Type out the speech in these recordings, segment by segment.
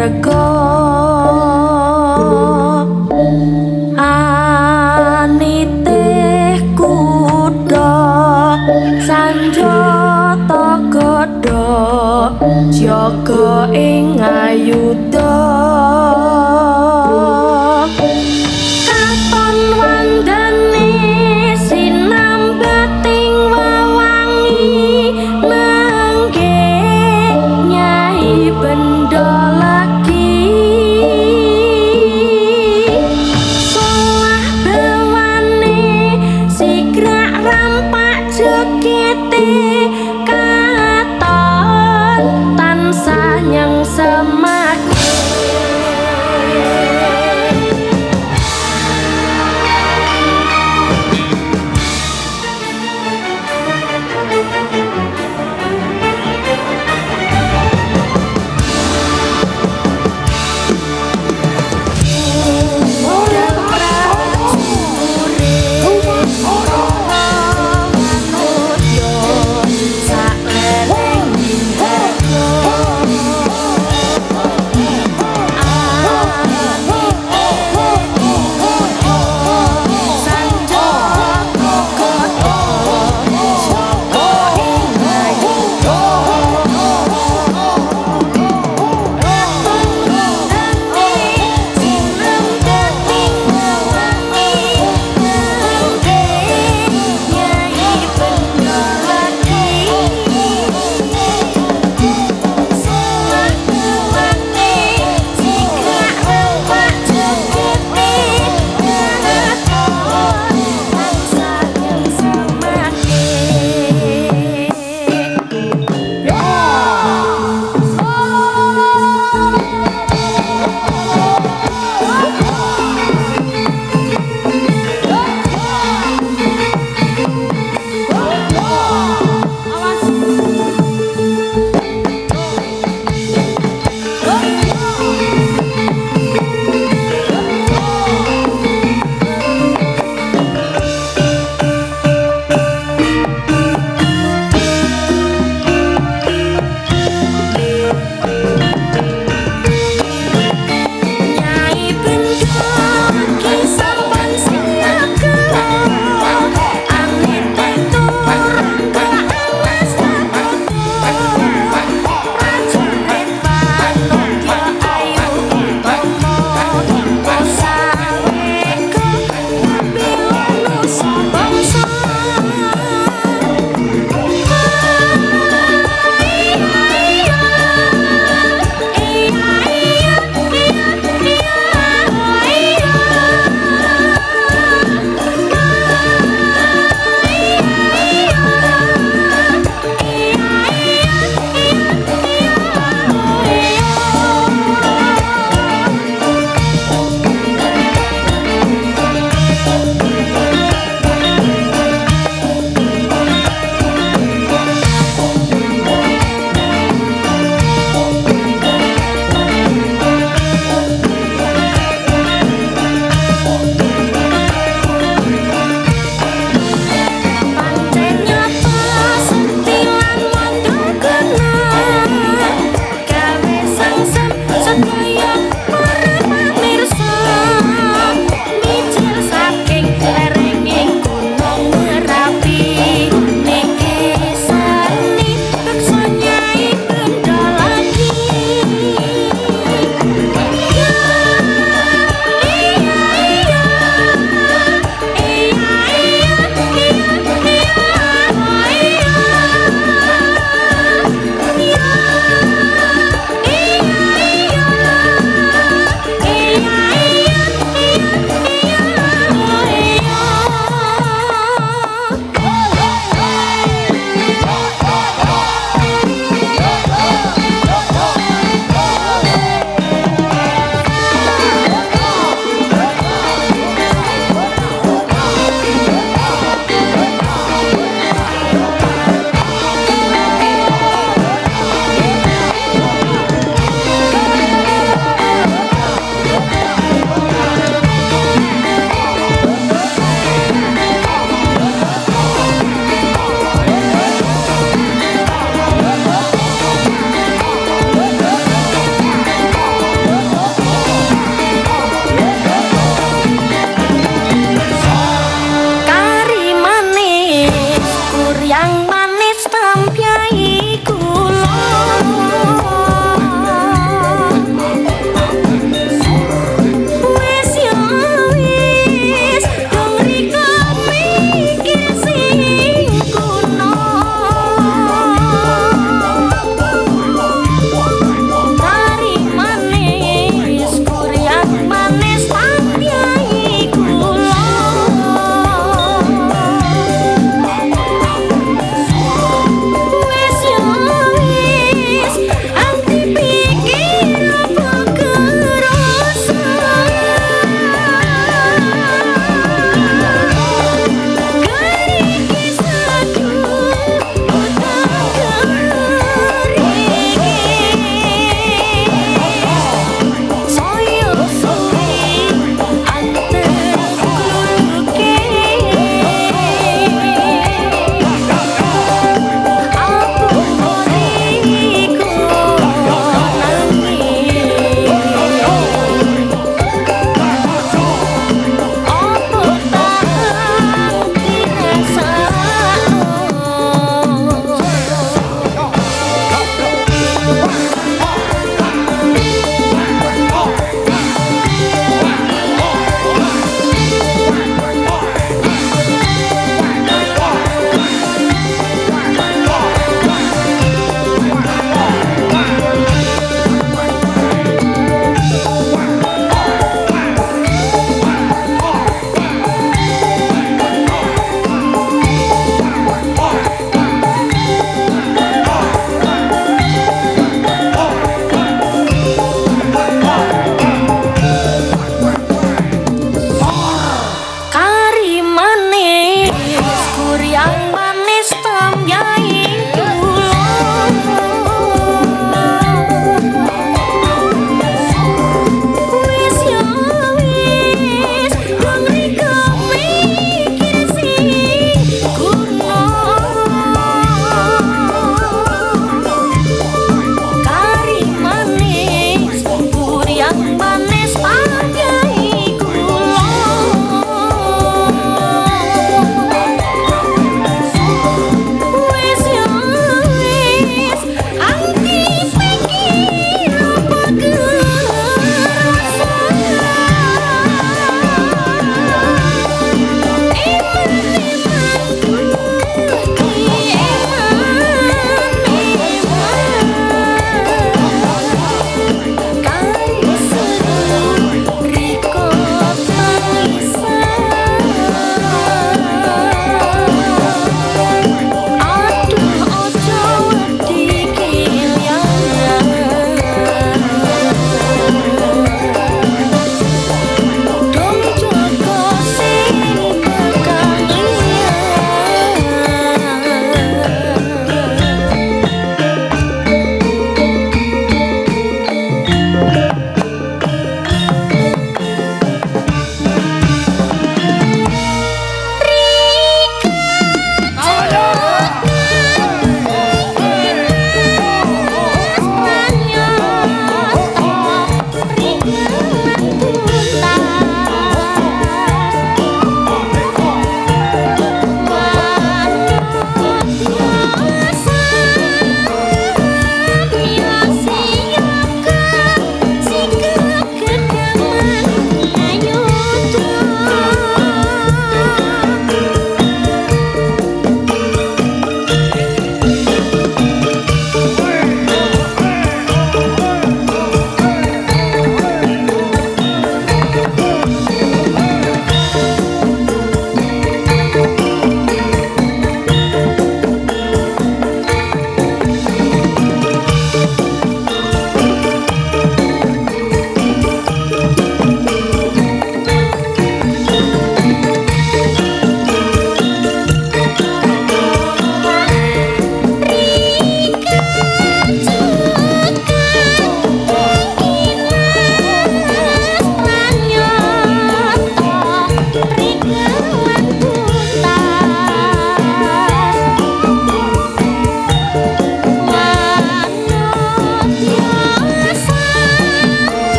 marga anitih kuda sanjata godha jaga ing ayuda katon wandane sinambating wawangi mangke nyai benda lagi solah bawane sigrak rampak jekete katon tansah nyang semake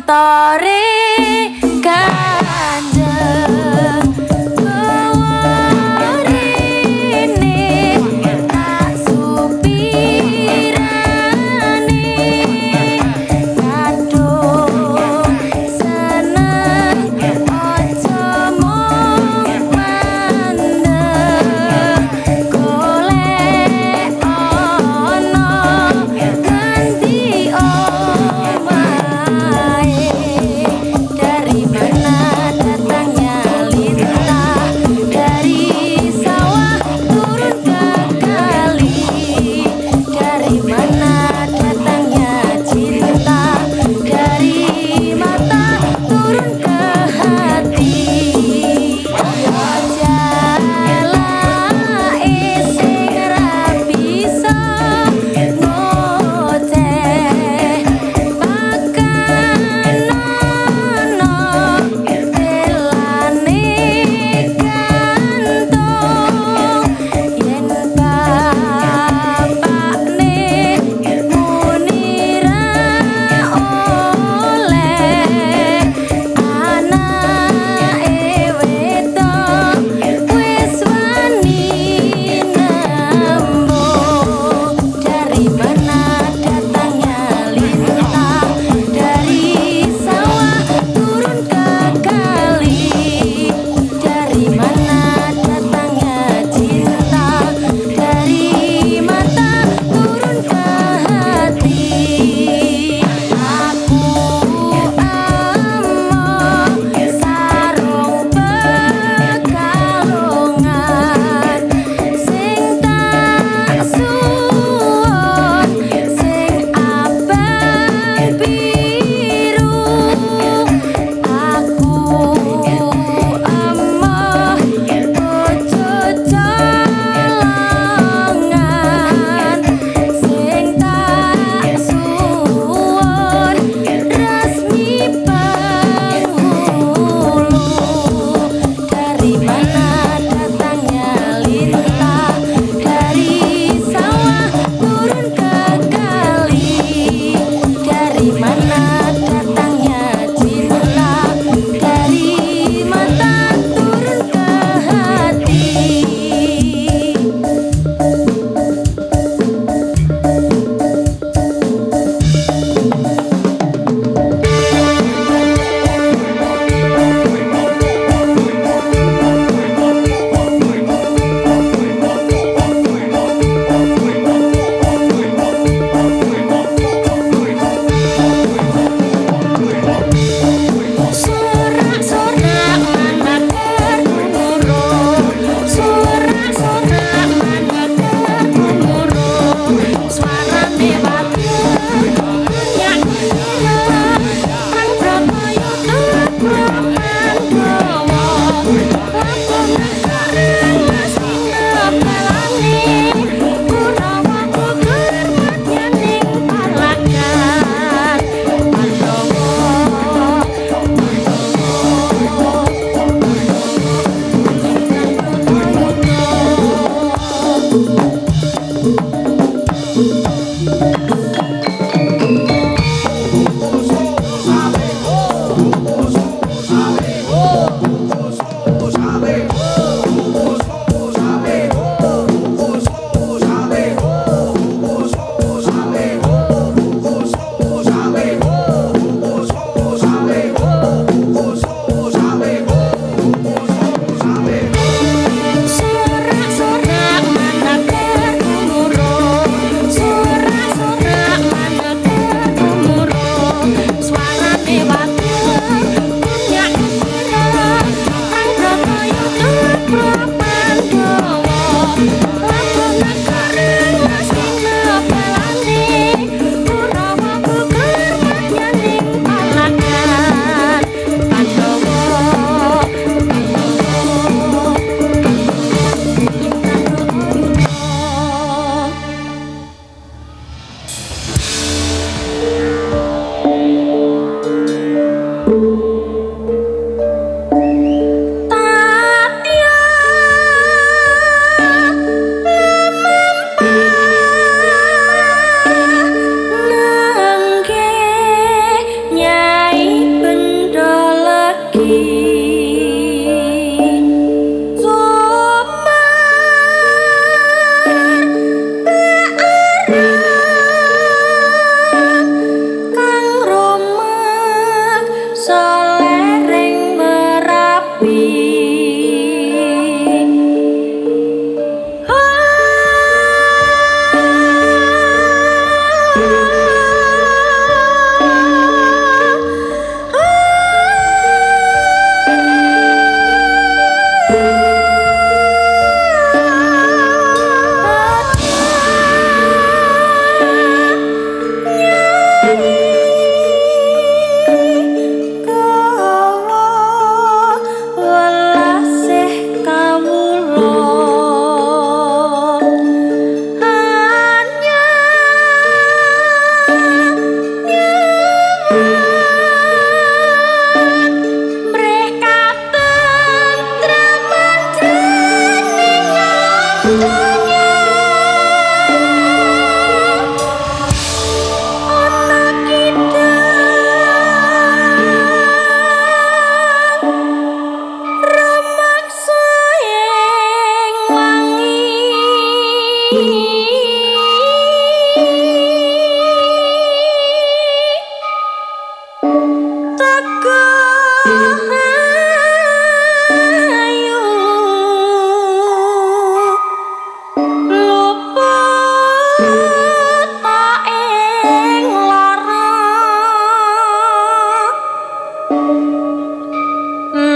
kantore Kanjeng Bawarine tak supirane kadung seneng ojo mung mandeg golek ono ganti omahe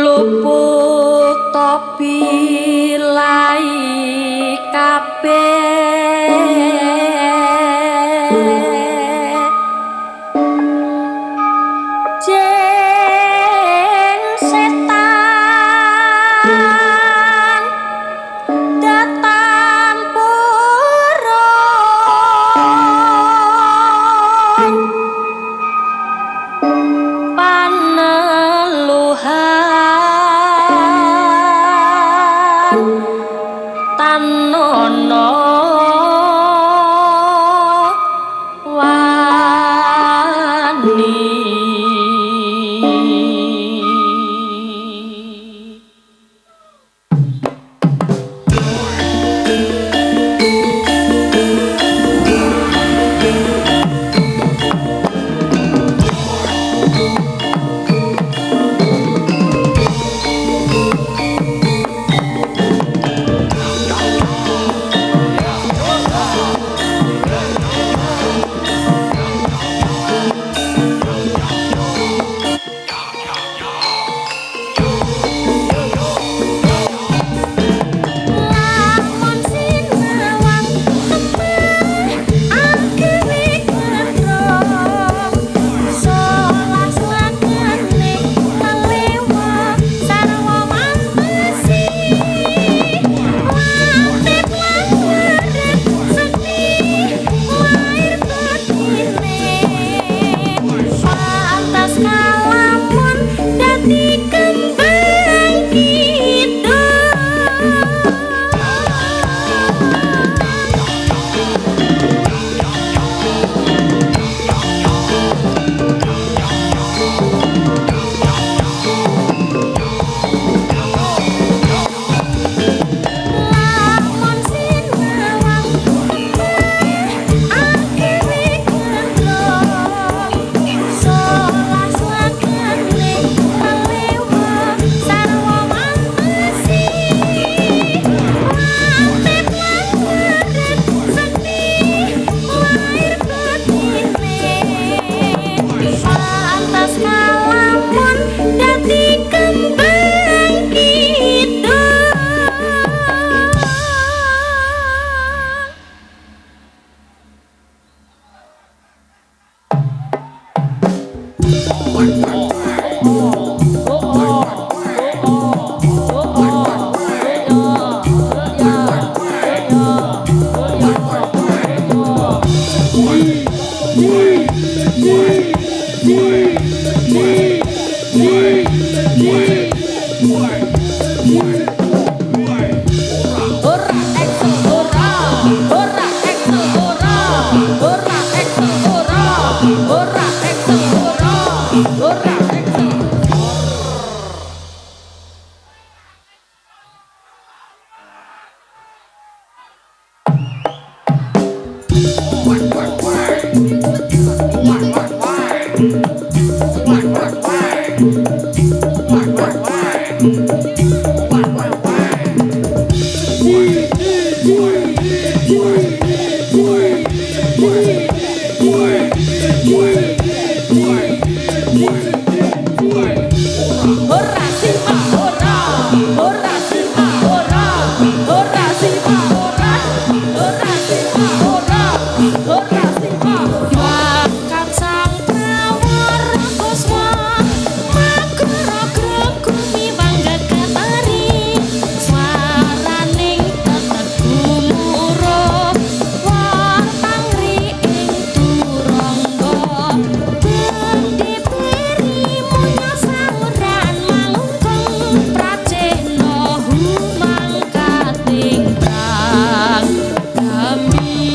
luput topi lai kabeh jeng setan datang purun paneluhan tanono wani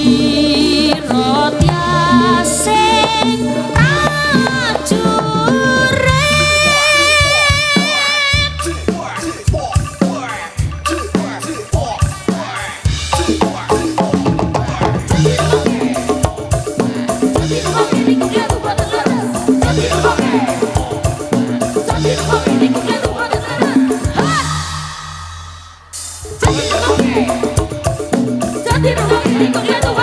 Gembira La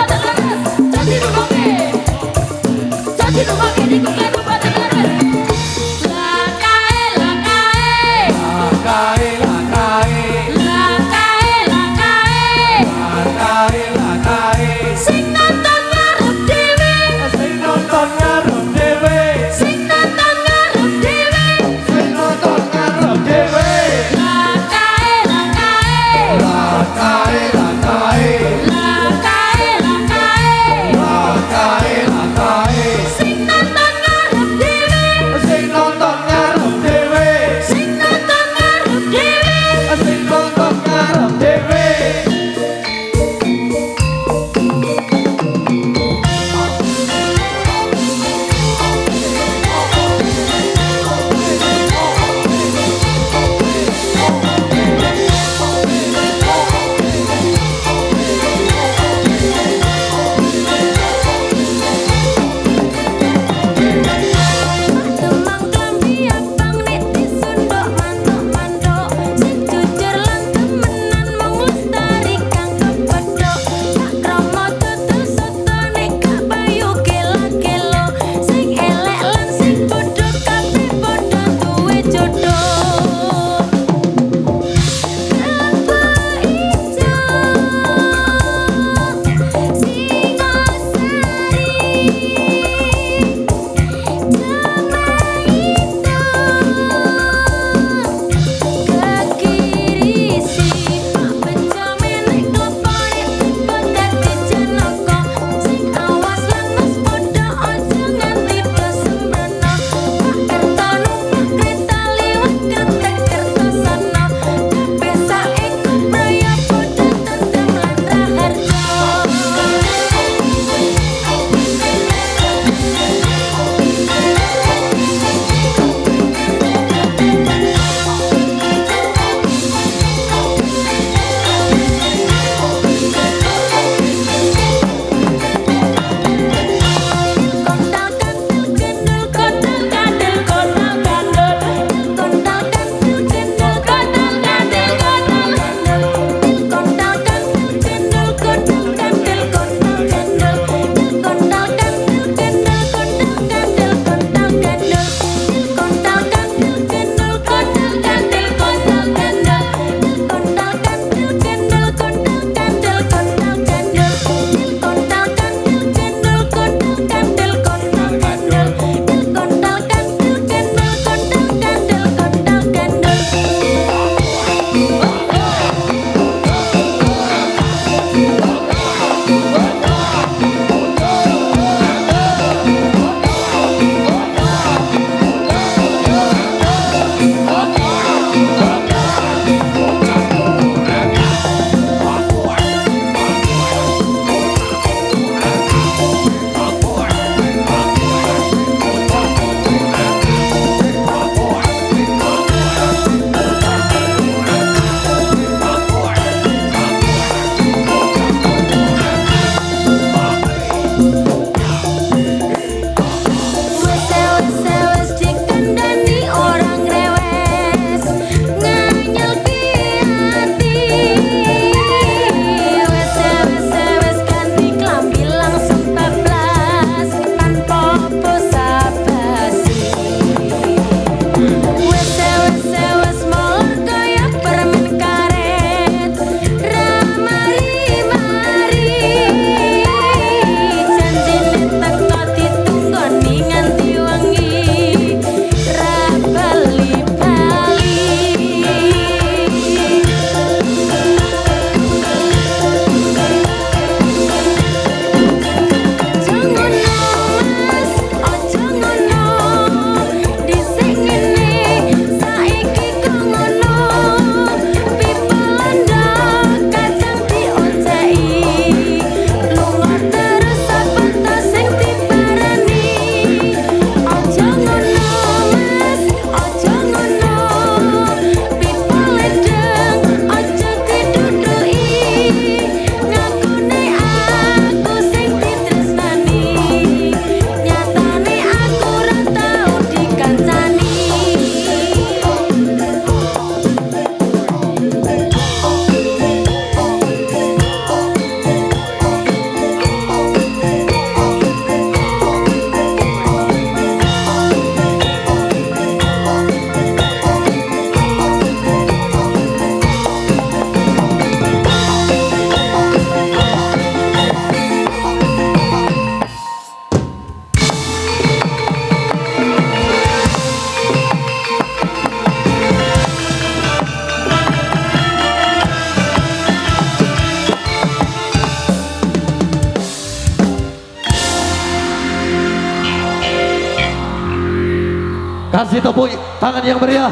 Kasih tepuk tangan yang meriah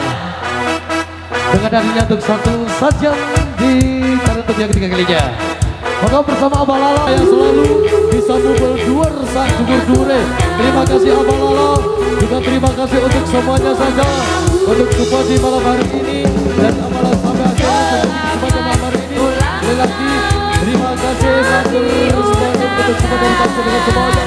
dengan nyanyinya untuk satu saja di karena untuk yang ketiga kalinya. Maka bersama Abah Lala yang selalu bisa mubel duer sang dukur dure. Terima kasih Abah Lala. Juga terima kasih untuk semuanya saja untuk support di malam hari ini dan amalan sampai akhir sebagai malam hari ini. Sekali lagi terima kasih matur semuanya untuk semua dari bangsa dengan semuanya.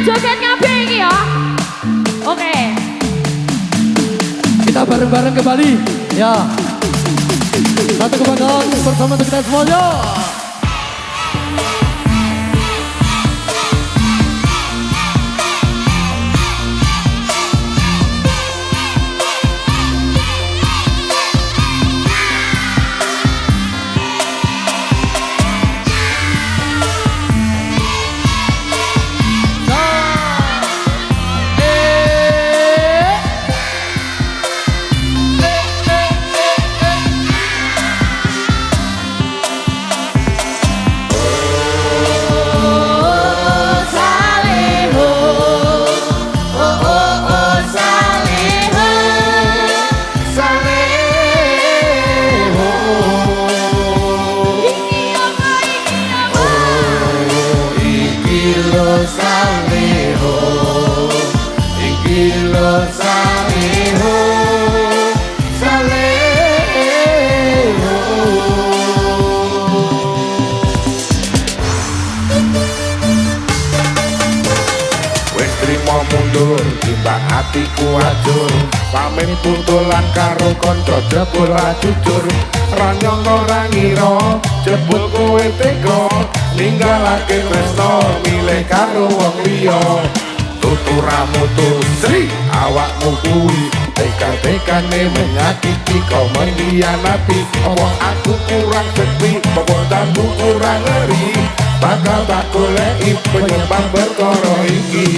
Joget kabeh iki ya. Oke. Kita bareng-bareng kembali ya. Satu kebanggaan bersama untuk kita semuanya. Mundur timbang hatiku ajur pamen puntulan karo kanca jebul ra jujur ra nyangka ra ngira jebul kowe tega ninggalake tresno milih karo wong liya tuturamu Sri awakmu kuwi teka-tekane menyakiti kau mengkhianati apa aku kurang sepi apa tamu kurang ngeri bakal tak goleki penyebab perkara iki.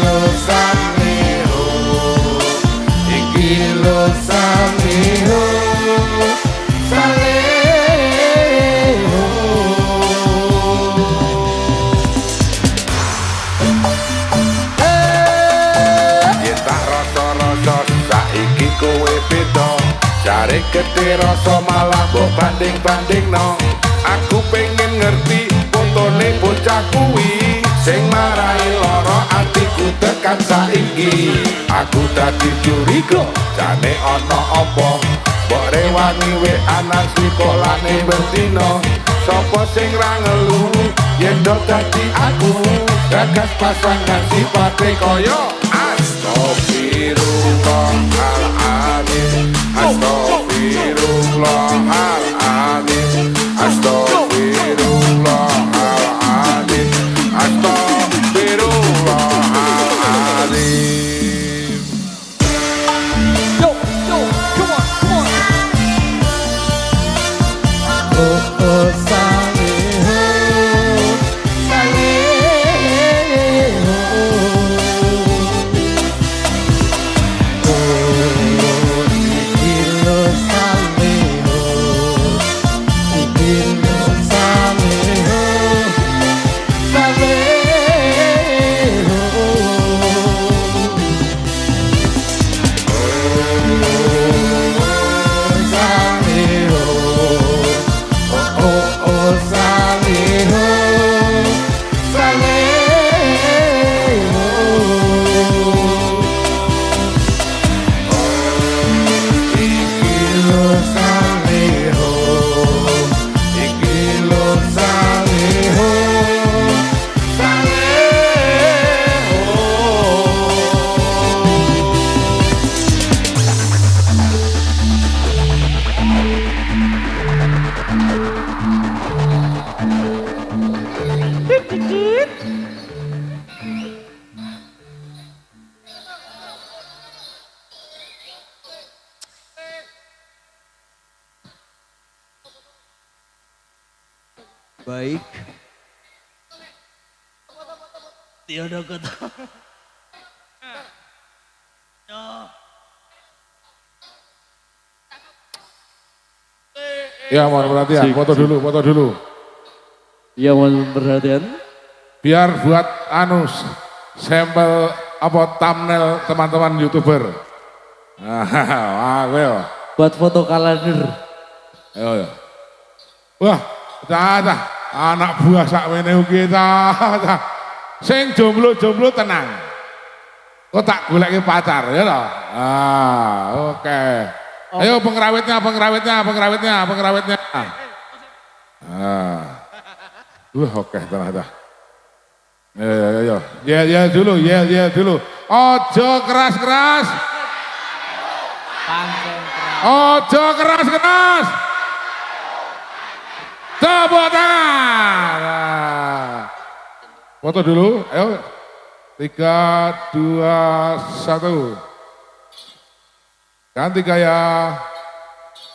lo samiho, iki lo samiho, saleho. Yen tak rasa-rasa saiki kowe beda, jare gede rasa malah mbok banding-bandingno. Aku pengen ngerti fotone bocah kuwi sing marai lara atiku tekan saiki. Aku dadi curiga jane ana apa, mbok rewangi weanan sekolahne bendina. Sopo sing ra ngelu yen do dadi aku gagas pasangan sifate kaya astagfirullahaladzim, astagfirullahaladzim, astagfirullahaladzim, astagfirullahaladzim. Yo, yo, come on, come on. Oh, oh, saleho, saleho. Oh, ikilo saleho, ikilo saleho, saleho. Baik. Tiada kata. Ya mohon perhatian, foto dulu, foto dulu. Ya mohon perhatian. Biar buat sampel apa thumbnail teman-teman YouTuber. Ayo. Buat foto kalender. Ayo. Wah, dah. Anak buah sak meneh kita. Sing jomblo-jomblo tenang. Kok tak goleki pacar ya toh? Oke. Ayo pengrawitnya. Oke, tenang. Ayo. Ya dulu. Ojo keras-keras. Ojo keras-keras. Tepuk tangan. Foto dulu, ayo. 3, 2, 1. Ganti gaya.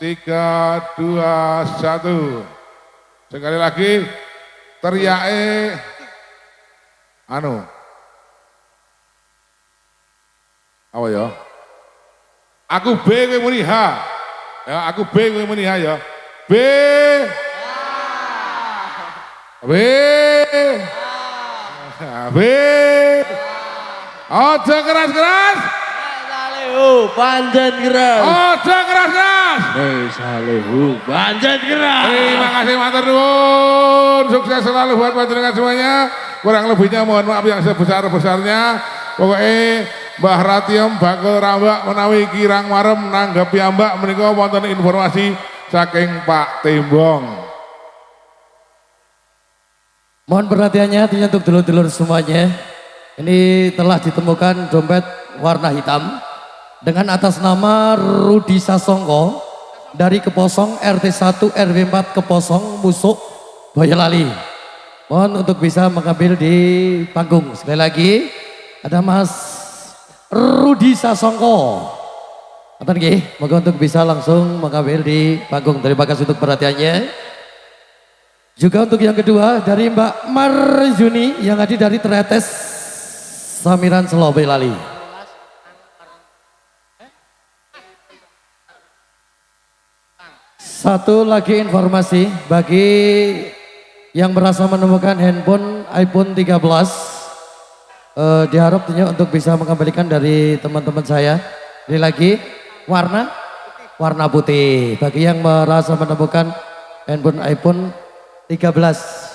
3, 2, 1. Sekali lagi. Teriake. Apa ya? Aku B, kowe muni H. Ya, aku B, kowe muni H ya. B. B. Ojo keras-keras. Salehu panjen keras. Ojo keras-keras. Salehu panjen keras. Terima kasih matur nuwun. Sukses selalu buat panjenengan semuanya. Kurang lebihnya mohon maaf yang sebesar-besarnya. Pokoknya Mbah Ratiem bakul rambak menawi kirang marem nanggepi ambak menika wonten informasi saking Pak Tembong. Mohon perhatiannya hatinya untuk dulur-dulur semuanya. Ini telah ditemukan dompet warna hitam dengan atas nama Rudi Sasongko dari Keposong RT 1 RW 4 Keposong Musuk Boyolali. Mohon untuk bisa mengambil di panggung. Sekali lagi ada Mas Rudi Sasongko. Moga untuk bisa langsung mengambil di panggung. Terima kasih untuk perhatiannya. Juga untuk yang kedua dari Mbak Marjuni yang hadir dari Tretes Samiran Selobe Lali. Satu lagi informasi bagi yang merasa menemukan handphone iPhone 13, diharap tentunya untuk bisa mengembalikan dari teman-teman saya. Ini lagi warna putih. Bagi yang merasa menemukan handphone iPhone 13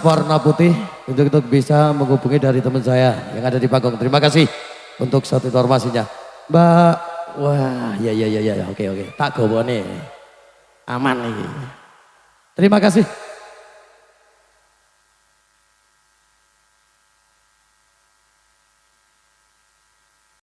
warna putih untuk bisa menghubungi dari teman saya yang ada di panggung. Terima kasih untuk satu informasinya, Mbak. Wah, ya, oke. Tak gowone. Aman nih. Terima kasih.